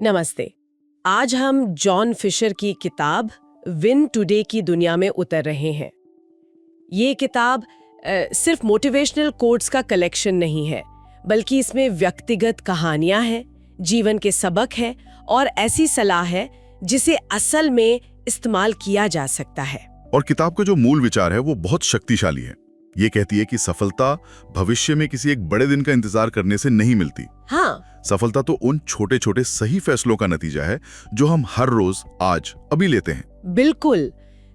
नमस्ते। आज हम जॉन फिशर की किताब विन टुडे की दुनिया में उतर रहे हैं। ये किताब सिर्फ मोटिवेशनल कोट्स का कलेक्शन नहीं है, बल्कि इसमें व्यक्तिगत कहानियां हैं, जीवन के सबक हैं और ऐसी सलाह है जिसे असल में इस्तेमाल किया जा सकता है। और किताब का जो मूल विचार है वो बहुत शक्तिशाली है। ये कहती है कि सफलता भविष्य में किसी एक बड़े दिन का इंतजार करने से नहीं मिलती। हाँ, सफलता तो उन छोटे छोटे सही फैसलों का नतीजा है जो हम हर रोज आज अभी लेते हैं। बिल्कुल।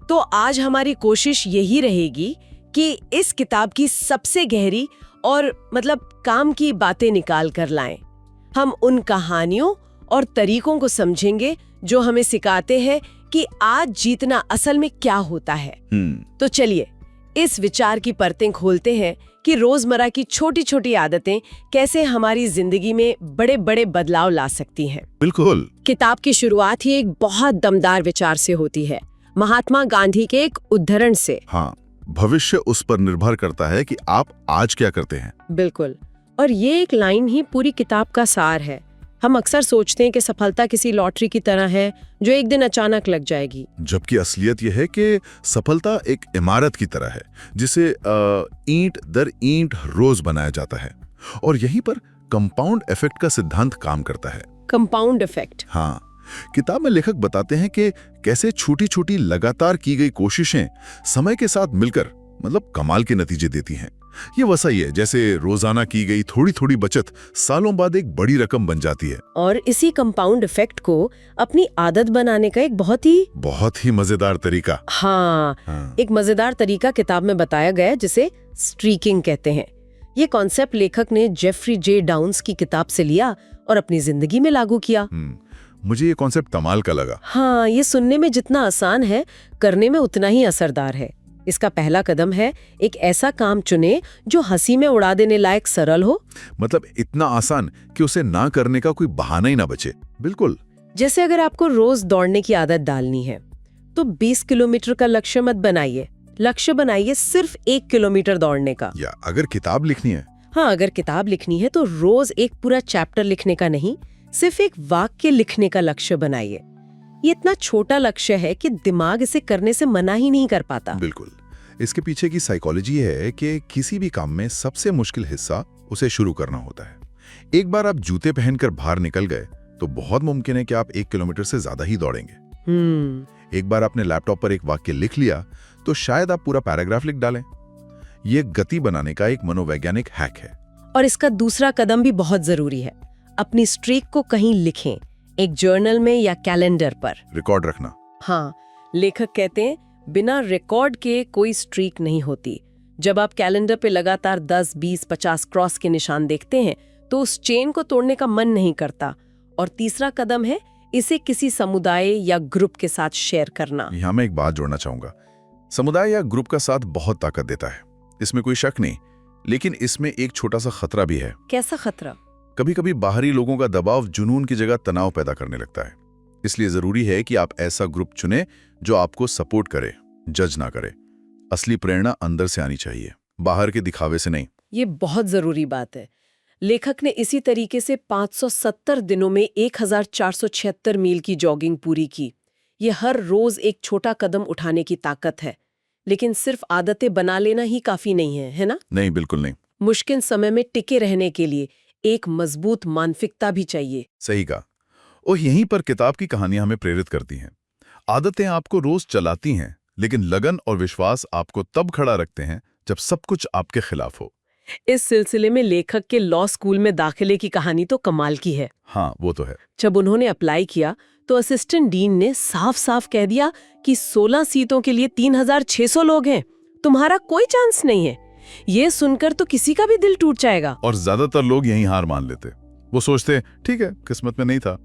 तो आज हमारी कोशिश यही रहेगी कि इस किताब की सबसे गहरी और काम की बातें निकाल कर लाएं। हम उन कहानियों और तरीकों को समझेंगे जो हमें सिखाते हैं कि आज जीतना असल में क्या होता है। तो चलिए इस विचार की परतें खोलते हैं कि रोजमर्रा की छोटी छोटी आदतें कैसे हमारी जिंदगी में बड़े बड़े बदलाव ला सकती हैं। बिल्कुल। किताब की शुरुआत ही एक बहुत दमदार विचार से होती है, महात्मा गांधी के एक उद्धरण से। हाँ, भविष्य उस पर निर्भर करता है कि आप आज क्या करते हैं। बिल्कुल। और ये एक लाइन ही पूरी किताब का सार है। हम अक्सर सोचते हैं कि सफलता किसी लॉटरी की तरह है जो एक दिन अचानक लग जाएगी, जबकि असलियत यह है कि सफलता एक इमारत की तरह है जिसे ईंट दर ईंट रोज बनाया जाता है। और यहीं पर कंपाउंड इफेक्ट का सिद्धांत काम करता है। Compound effect. हाँ, किताब में लेखक बताते हैं कि कैसे छोटी छोटी लगातार की गई कोशिशें समय के साथ मिलकर कमाल के नतीजे देती हैं। ये वैसा ही है जैसे रोजाना की गई थोड़ी थोड़ी बचत सालों बाद एक बड़ी रकम बन जाती है। और इसी कंपाउंड इफेक्ट को अपनी आदत बनाने का एक बहुत ही मजेदार तरीका। हाँ, एक मजेदार तरीका किताब में बताया गया है जिसे स्ट्रीकिंग कहते हैं। ये कॉन्सेप्ट लेखक ने जेफरी जे डाउन्स की किताब से लिया और अपनी जिंदगी में लागू किया। मुझे ये कॉन्सेप्ट कमाल का लगा। हाँ, ये सुनने में जितना आसान है, करने में उतना ही असरदार है। इसका पहला कदम है एक ऐसा काम चुने जो हंसी में उड़ा देने लायक सरल हो। इतना आसान कि उसे ना करने का कोई बहाना ही ना बचे। बिल्कुल। जैसे अगर आपको रोज दौड़ने की आदत डालनी है तो 20 किलोमीटर का लक्ष्य मत बनाइए, लक्ष्य बनाइए सिर्फ 1 किलोमीटर दौड़ने का। या अगर किताब लिखनी है, हाँ, अगर किताब लिखनी है तो रोज एक पूरा चैप्टर लिखने का नहीं, सिर्फ एक वाक्य लिखने का लक्ष्य बनाइए। ये इतना छोटा लक्ष्य है कि दिमाग इसे करने से मना ही नहीं कर पाता। बिल्कुल। इसके पीछे की साइकोलॉजी है कि किसी भी काम में सबसे मुश्किल हिस्सा उसे शुरू करना होता है। एक बार आप जूते पहनकर बाहर निकल गए तो बहुत मुमकिन है कि आप 1 किलोमीटर से ज्यादा ही दौड़ेंगे। एक बार आपने लैपटॉप पर एक वाक्य लिख लिया तो शायद आप पूरा पैराग्राफ लिख डालें। ये गति बनाने का एक मनोवैज्ञानिक हैक है। और इसका दूसरा कदम भी बहुत जरूरी है। अपनी स्ट्रीक को कहीं लिखें, एक जर्नल में या कैलेंडर पर रिकॉर्ड रखना। हाँ, लेखक कहते हैं बिना रिकॉर्ड के कोई स्ट्रीक नहीं होती। जब आप कैलेंडर पे लगातार 10, 20, 50 क्रॉस के निशान देखते हैं तो उस चेन को तोड़ने का मन नहीं करता। और तीसरा कदम है इसे किसी समुदाय या ग्रुप के साथ शेयर करना। यहाँ मैं एक बात जोड़ना चाहूंगा। समुदाय या ग्रुप का साथ बहुत ताकत देता है, इसमें कोई शक नहीं, लेकिन इसमें एक छोटा सा खतरा भी है। कैसा खतरा? कभी कभी बाहरी लोगों का दबाव जुनून की जगह तनाव पैदा करने लगता है। इसलिए जरूरी है कि आप ऐसा ग्रुप चुने जो आपको सपोर्ट करे, जज ना करे। असली प्रेरणा अंदर से आनी चाहिए, बाहर के दिखावे से नहीं। ये बहुत जरूरी बात है। लेखक ने इसी तरीके से 570 दिनों में 1476 मील की जॉगिंग पूरी की। ये हर रोज एक छोटा कदम उठाने की ताकत है। लेकिन सिर्फ आदतें बना लेना ही काफी नहीं है ना? नहीं, बिल्कुल नहीं। मुश्किल समय में टिके रहने के लिए एक मजबूत मानसिकता भी चाहिए। सही कहा। और यहीं पर किताब की कहानियां हमें प्रेरित करती हैं। आदतें आपको रोज चलाती हैं, लेकिन लगन और विश्वास आपको तब खड़ा रखते हैं जब सब कुछ आपके खिलाफ हो। इस सिलसिले में लेखक के लॉ स्कूल में दाखिले की कहानी तो कमाल की है। हाँ, वो तो है। जब उन्होंने अप्लाई किया तो असिस्टेंट डीन ने साफ साफ कह दिया कि 16 सीटों के लिए 3600 लोग हैं, तुम्हारा कोई चांस नहीं है। ये सुनकर तो किसी का भी दिल टूट जाएगा। और ज्यादातर लोग यहीं हार मान लेते। वो सोचते ठीक है, किस्मत में नहीं था।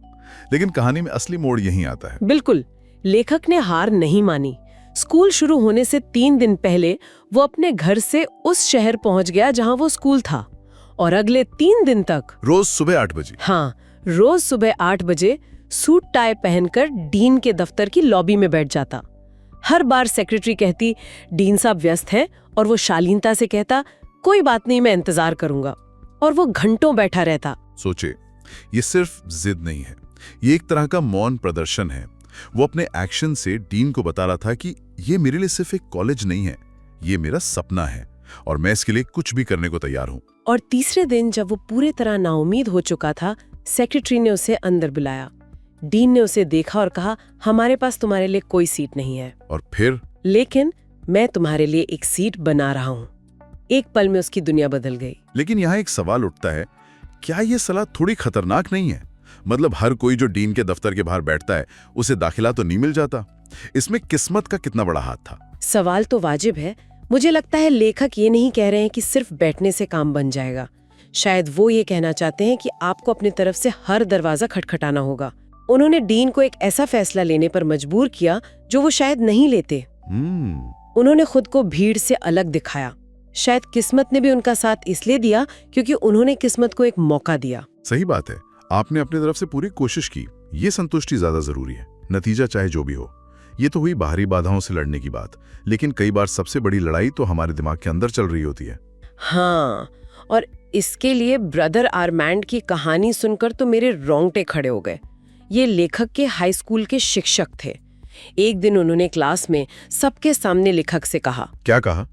लेकिन कहानी में असली मोड़ यहीं आता है। बिल्कुल। लेखक ने हार नहीं मानी। स्कूल शुरू होने से 3 दिन पहले वो अपने घर से उस शहर पहुंच गया जहां वो स्कूल था, और अगले 3 दिन तक रोज सुबह 8 बजे, हाँ, रोज सुबह 8 बजे सूट टाई पहनकर डीन के दफ्तर की लॉबी में बैठ जाता। हर बार सेक्रेटरी कहती डीन साहब व्यस्त हैं, और वो शालीनता से कहता कोई बात नहीं, मैं इंतजार करूंगा। और वो घंटों बैठा रहता। सोचे, ये सिर्फ जिद नहीं है, ये एक तरह का मौन प्रदर्शन है। वो अपने एक्शन से डीन को बता रहा था कि ये मेरे लिए सिर्फ एक कॉलेज नहीं है, ये मेरा सपना है और मैं इसके लिए कुछ भी करने को तैयार हूं। और तीसरे दिन जब वो पूरी तरह नाउम्मीद हो चुका था, सेक्रेटरी ने उसे अंदर बुलाया। डीन ने उसे देखा और कहा, हमारे पास तुम्हारे लिए कोई सीट नहीं है। और फिर? लेकिन मैं तुम्हारे लिए एक सीट बना रहा हूँ। एक पल में उसकी दुनिया बदल गई। लेकिन यहाँ एक सवाल उठता है, क्या ये सलाह थोड़ी खतरनाक नहीं है? मतलब हर कोई जो डीन के दफ्तर के बाहर बैठता है उसे दाखिला तो नहीं मिल जाता। इसमें किस्मत का कितना बड़ा हाथ था? सवाल तो वाजिब है। मुझे लगता है लेखक ये नहीं कह रहे हैं कि सिर्फ बैठने से काम बन जाएगा। शायद वो ये कहना चाहते हैं कि आपको अपनी तरफ से हर दरवाजा खटखटाना होगा। उन्होंने डीन को एक ऐसा फैसला लेने पर मजबूर किया जो वो शायद नहीं लेते। उन्होंने खुद को भीड़ से अलग दिखाया। शायद किस्मत ने भी उनका साथ इसलिए दिया क्योंकि उन्होंने किस्मत को एक मौका दिया। सही बात है, आपने अपनी तरफ से पूरी कोशिश की। ये संतुष्टि ज्यादा जरूरी है, नतीजा चाहे जो भी हो। ये तो हुई बाहरी बाधाओं से लड़ने की बात, लेकिन कई बार सबसे बड़ी लड़ाई तो हमारे दिमाग के अंदर चल रही होती है। हाँ, और इसके लिए ब्रदर आर्मैंड की कहानी सुनकर तो मेरे रोंगटे खड़े हो गए। ये लेखक के हाई स्कूल के शिक्षक थे। एक दिन उन्होंने क्लास में सबके सामने लेखक से कहा। क्या कहा?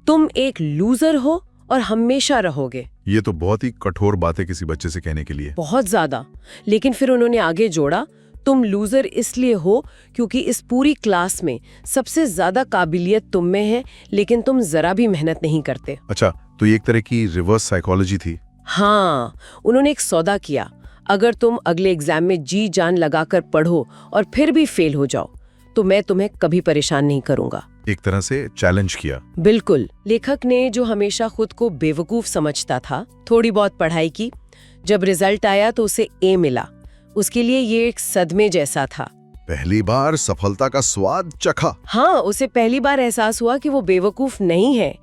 तुम एक लूजर हो और हमेशा रहोगे। ये तो बहुत ही कठोर बात है किसी बच्चे से कहने के लिए। बहुत ज्यादा। लेकिन फिर उन्होंने आगे जोड़ा, तुम लूजर इसलिए हो क्योंकि इस पूरी क्लास में सबसे ज्यादा काबिलियत तुम में है, लेकिन तुम जरा भी मेहनत नहीं करते। अच्छा, तो ये एक तरह की रिवर्स साइकोलॉजी थी। हाँ, उन्होंने एक सौदा किया। अगर तुम अगले एग्जाम में जी जान लगाकर पढ़ो और फिर भी फेल हो जाओ तो मैं तुम्हें कभी परेशान नहीं करूंगा। एक तरह से चैलेंज किया। बिल्कुल। लेखक ने, जो हमेशा खुद को बेवकूफ समझता था, थोड़ी बहुत पढ़ाई की। जब रिजल्ट आया तो उसे ए मिला। उसके लिए ये एक सदमे जैसा था। पहली बार सफलता का स्वाद चखा। हाँ, उसे पहली बार एहसास हुआ कि वो बेवकूफ नहीं है।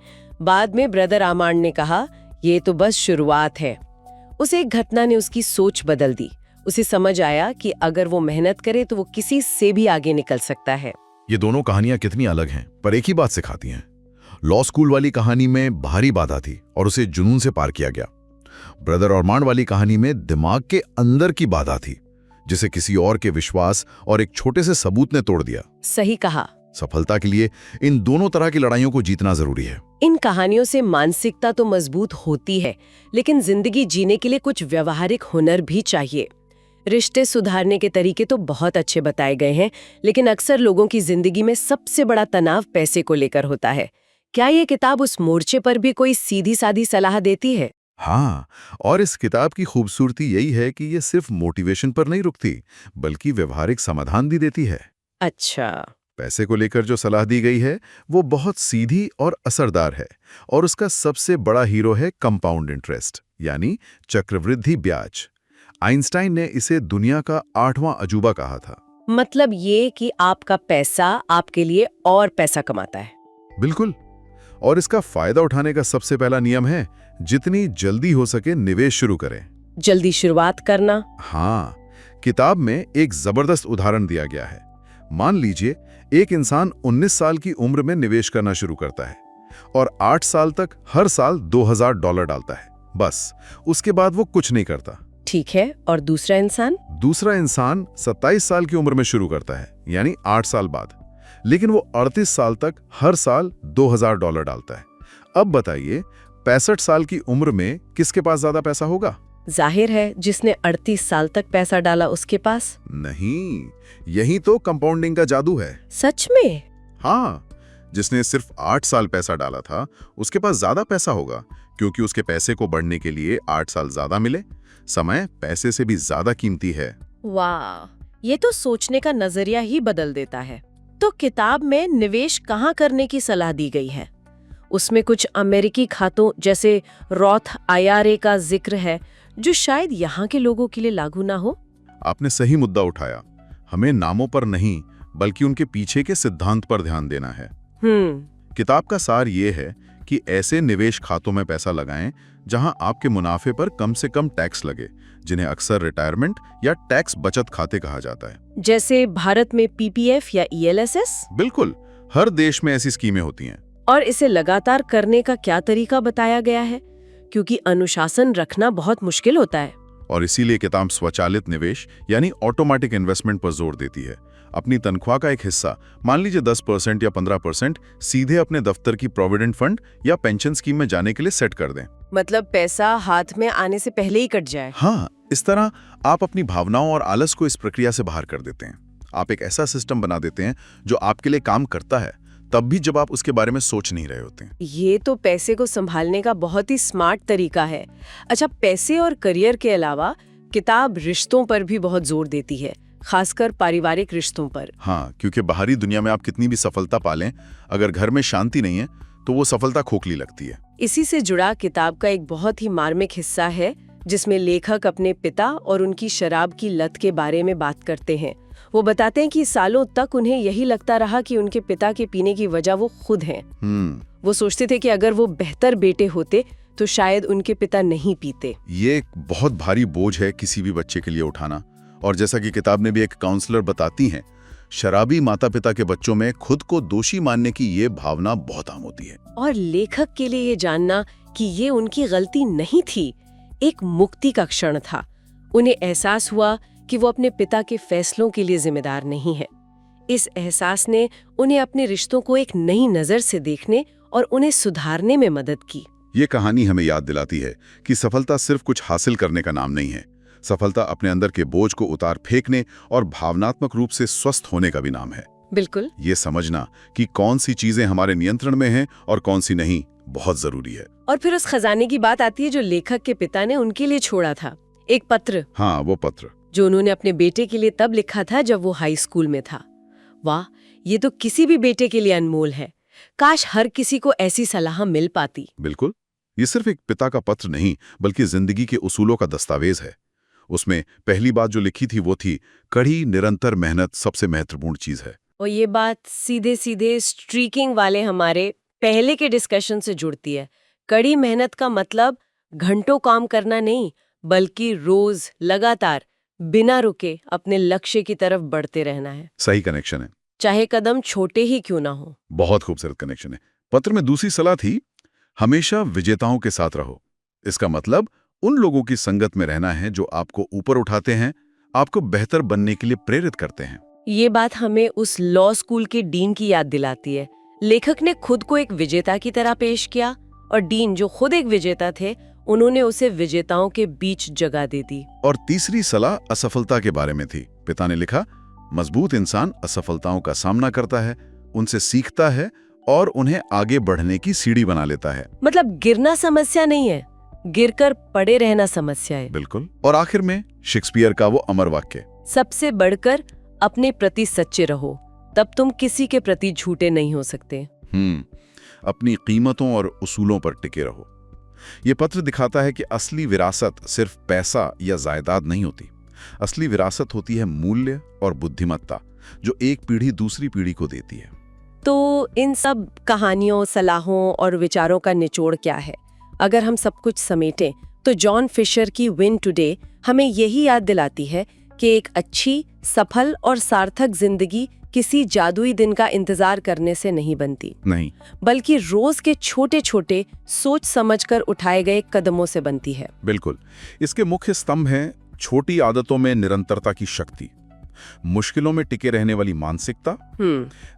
बाद में ब्रदर आर्मांड ने कहा, ये तो बस शुरुआत है। उसे एक घटना ने उसकी सोच बदल दी। उसे समझ आया कि अगर वो मेहनत करे तो वो किसी से भी आगे निकल सकता है। ये दोनों कहानियां कितनी अलग हैं, पर एक ही बात सिखाती हैं। लॉ स्कूल वाली कहानी में भारी बाधा थी और उसे जुनून से पार किया गया। ब्रदर आर्मांड वाली कहानी में दिमाग के अंदर की बाधा थी, जिसे किसी और के विश्वास और एक छोटे से सबूत ने तोड़ दिया। सही कहा। सफलता के लिए इन दोनों तरह की लड़ाइयों को जीतना जरूरी है। इन कहानियों से मानसिकता तो मजबूत होती है, लेकिन जिंदगी जीने के लिए कुछ व्यवहारिक हुनर भी चाहिए। रिश्ते सुधारने के तरीके तो बहुत अच्छे बताए गए हैं, लेकिन अक्सर लोगों की जिंदगी में सबसे बड़ा तनाव पैसे को लेकर होता है। क्या ये किताब उस मोर्चे पर भी कोई सीधी सादी सलाह देती है? हाँ, और इस किताब की खूबसूरती यही है कि ये सिर्फ मोटिवेशन पर नहीं रुकती, बल्कि व्यवहारिक समाधान भी देती है। अच्छा। पैसे को लेकर जो सलाह दी गई है वो बहुत सीधी और असरदार है, और उसका सबसे बड़ा हीरो है कंपाउंड इंटरेस्ट, यानी चक्रवृद्धि ब्याज। आइंस्टाइन ने इसे दुनिया का 8वां अजूबा कहा था। मतलब ये कि आपका पैसा आपके लिए और पैसा कमाता है। बिल्कुल। और इसका फायदा उठाने का सबसे पहला नियम है, जितनी जल्दी हो सके निवेश शुरू करें। जल्दी शुरुआत करना। हाँ, किताब में एक जबरदस्त उदाहरण दिया गया है। मान लीजिए एक इंसान 19 साल की उम्र में निवेश करना शुरू करता है और 8 साल तक हर साल $2000 डालता है। बस उसके बाद वो कुछ नहीं करता। ठीक है, और दूसरा इंसान? दूसरा इंसान 27 साल की उम्र में शुरू करता है, यानी 8 साल बाद, लेकिन वो 38 साल तक हर साल $2000 डालता है। अब बताइए, 65 साल की उम्र में किसके पास ज्यादा पैसा होगा? जाहिर है जिसने 38 साल तक पैसा डाला उसके पास। नहीं, यही तो कंपाउंडिंग का जादू है। सच में? हाँ, जिसने सिर्फ 8 साल पैसा डाला था उसके पास ज्यादा पैसा होगा, क्योंकि उसके पैसे को बढ़ने के लिए 8 साल ज्यादा मिले। समय पैसे से भी ज्यादा कीमती है। वाह, ये तो सोचने का नजरिया ही बदल देता है। तो किताब में निवेश कहाँ करने की सलाह दी गई है? उसमें कुछ अमेरिकी खातों जैसे रॉथ IRA का जिक्र है, जो शायद यहाँ के लोगों के लिए लागू ना हो। आपने सही मुद्दा उठाया। हमें नामों पर नहीं, बल्कि उनके पीछे के सिद्धांत पर ध्यान देना है। किताब का सार ये है कि ऐसे निवेश खातों में पैसा लगाएं जहां आपके मुनाफे पर कम से कम टैक्स लगे, जिन्हें अक्सर रिटायरमेंट या टैक्स बचत खाते कहा जाता है। जैसे भारत में PPF या ELSS? बिल्कुल, हर देश में ऐसी स्कीमें होती हैं। और इसे लगातार करने का क्या तरीका बताया गया है? क्योंकि अनुशासन रखना बहुत मुश्किल होता है। और इसीलिए किताब स्वचालित निवेश यानी ऑटोमेटिक इन्वेस्टमेंट पर जोर देती है। अपनी तनख्वाह का एक हिस्सा, मान लीजिए 10% या 15%, सीधे अपने दफ्तर की प्रोविडेंट फंड या पेंशन स्कीम में जाने के लिए सेट कर दें। मतलब पैसा हाथ में आने से पहले ही कट जाए। हाँ, इस तरह आप अपनी भावनाओं और आलस को इस प्रक्रिया से बाहर कर देते हैं। आप एक ऐसा सिस्टम बना देते हैं जो आपके लिए काम करता है, तब भी जब आप उसके बारे में सोच नहीं रहे होते हैं। ये तो पैसे को संभालने का बहुत ही स्मार्ट तरीका है। अच्छा, पैसे और करियर के अलावा किताब रिश्तों पर भी बहुत जोर देती है, खासकर पारिवारिक रिश्तों पर। हाँ, क्योंकि बाहरी दुनिया में आप कितनी भी सफलता पालें, अगर घर में शांति नहीं है तो वो सफलता खोखली लगती है। इसी से जुड़ा किताब का एक बहुत ही मार्मिक हिस्सा है जिसमें लेखक अपने पिता और उनकी शराब की लत के बारे में बात करते हैं। वो बताते हैं कि सालों तक उन्हें यही लगता रहा कि उनके पिता के पीने की वजह वो खुद हैं। वो सोचते थे कि अगर वो बेहतर बेटे होते तो शायद उनके पिता नहीं पीते। ये एक बहुत भारी बोझ है किसी भी बच्चे के लिए उठाना। और जैसा कि किताब में भी एक काउंसलर बताती हैं, शराबी माता पिता के बच्चों में खुद को दोषी मानने की ये भावना बहुत आम होती है। और लेखक के लिए ये जानना कि ये उनकी गलती नहीं थी, एक मुक्ति का क्षण था। उन्हें एहसास हुआ कि वो अपने पिता के फैसलों के लिए जिम्मेदार नहीं है। इस एहसास ने उन्हें अपने रिश्तों को एक नई नजर से देखने और उन्हें सुधारने में मदद की। ये कहानी हमें याद दिलाती है कि सफलता सिर्फ कुछ हासिल करने का नाम नहीं है। सफलता अपने अंदर के बोझ को उतार फेंकने और भावनात्मक रूप से स्वस्थ होने का भी नाम है। बिल्कुल। ये समझना कि कौन सी चीजें हमारे नियंत्रण में हैं और कौन सी नहीं, बहुत जरूरी है। और फिर उस खजाने की बात आती है जो लेखक के पिता ने उनके लिए छोड़ा था, एक पत्र। हाँ, वो पत्र जो उन्होंने अपने बेटे के लिए तब लिखा था जब वो हाई स्कूल में था। वाह, ये तो किसी भी बेटे के लिए अनमोल है। काश हर किसी को ऐसी सलाह मिल पाती। बिल्कुल, ये सिर्फ एक पिता का पत्र नहीं बल्कि जिंदगी के उसूलों का दस्तावेज है। उसमें पहली बात जो लिखी थी वो थी, कड़ी निरंतर मेहनत सबसे महत्वपूर्ण चीज है। और ये बात सीधे सीधे स्ट्रीकिंग वाले हमारे पहले के डिस्कशन से जुड़ती है। कड़ी मेहनत का मतलब घंटों काम करना नहीं, बल्कि रोज लगातार बिना रुके अपने लक्ष्य की तरफ बढ़ते रहना है। सही कनेक्शन है, चाहे कदम छोटे ही क्यों ना हो। बहुत खूबसूरत कनेक्शन है। पत्र में दूसरी सलाह थी, हमेशा विजेताओं के साथ रहो। इसका मतलब उन लोगों की संगत में रहना है जो आपको ऊपर उठाते हैं, आपको बेहतर बनने के लिए प्रेरित करते हैं। ये बात हमें उस लॉ स्कूल के डीन की याद दिलाती है। लेखक ने खुद को एक विजेता की तरह पेश किया और डीन, जो खुद एक विजेता थे, उन्होंने उसे विजेताओं के बीच जगह दे दी। और तीसरी सलाह असफलता के बारे में थी। पिता ने लिखा, मजबूत इंसान असफलताओं का सामना करता है, उनसे सीखता है और उन्हें आगे बढ़ने की सीढ़ी बना लेता है। मतलब गिरना समस्या नहीं है, गिरकर पड़े रहना समस्या है। बिल्कुल। और आखिर में शेक्सपियर का वो अमर वाक्य, सबसे बढ़कर अपने प्रति सच्चे रहो, तब तुम किसी के प्रति झूठे नहीं हो सकते। अपनी कीमतों और उसूलों पर टिके रहो। ये पत्र दिखाता है कि असली विरासत सिर्फ पैसा या जायदाद नहीं होती। असली विरासत होती है मूल्य और बुद्धिमत्ता, जो एक पीढ़ी दूसरी पीढ़ी को देती है। तो इन सब कहानियों, सलाहों और विचारों का निचोड़ क्या है? अगर हम सब कुछ समेटें तो जॉन फिशर की विन टुडे हमें यही याद दिलाती है कि एक अच्छी, सफल और सार्थक जिंदगी किसी जादुई दिन का इंतजार करने से नहीं बनती, नहीं, बल्कि रोज के छोटे छोटे सोच समझकर उठाए गए कदमों से बनती है। बिल्कुल। इसके मुख्य स्तंभ हैं छोटी आदतों में निरंतरता की शक्ति, मुश्किलों में टिके रहने वाली मानसिकता,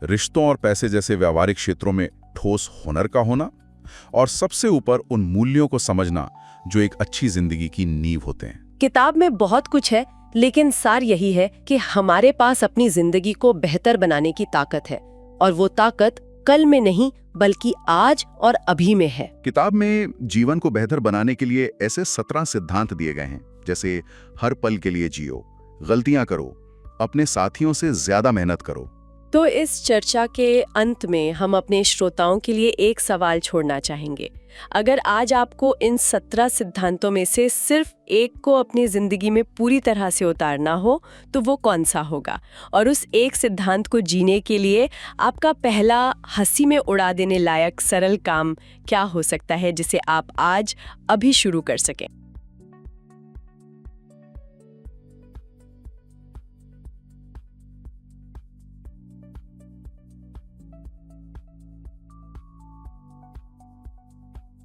रिश्तों और पैसे जैसे व्यावहारिक क्षेत्रों में ठोस हुनर का होना, और सबसे ऊपर उन मूल्यों को समझना जो एक अच्छी जिंदगी की नींव होते हैं। किताब में बहुत कुछ है, लेकिन सार यही है कि हमारे पास अपनी जिंदगी को बेहतर बनाने की ताकत है, और वो ताकत कल में नहीं बल्कि आज और अभी में है। किताब में जीवन को बेहतर बनाने के लिए ऐसे 17 सिद्धांत दिए गए हैं, जैसे हर पल के लिए जियो, गलतियां करो, अपने साथियों से ज्यादा मेहनत करो। तो इस चर्चा के अंत में हम अपने श्रोताओं के लिए एक सवाल छोड़ना चाहेंगे। अगर आज आपको इन 17 सिद्धांतों में से सिर्फ एक को अपनी जिंदगी में पूरी तरह से उतारना हो, तो वो कौन सा होगा? और उस एक सिद्धांत को जीने के लिए आपका पहला हंसी में उड़ा देने लायक सरल काम क्या हो सकता है, जिसे आप आज अभी शुरू कर सकें?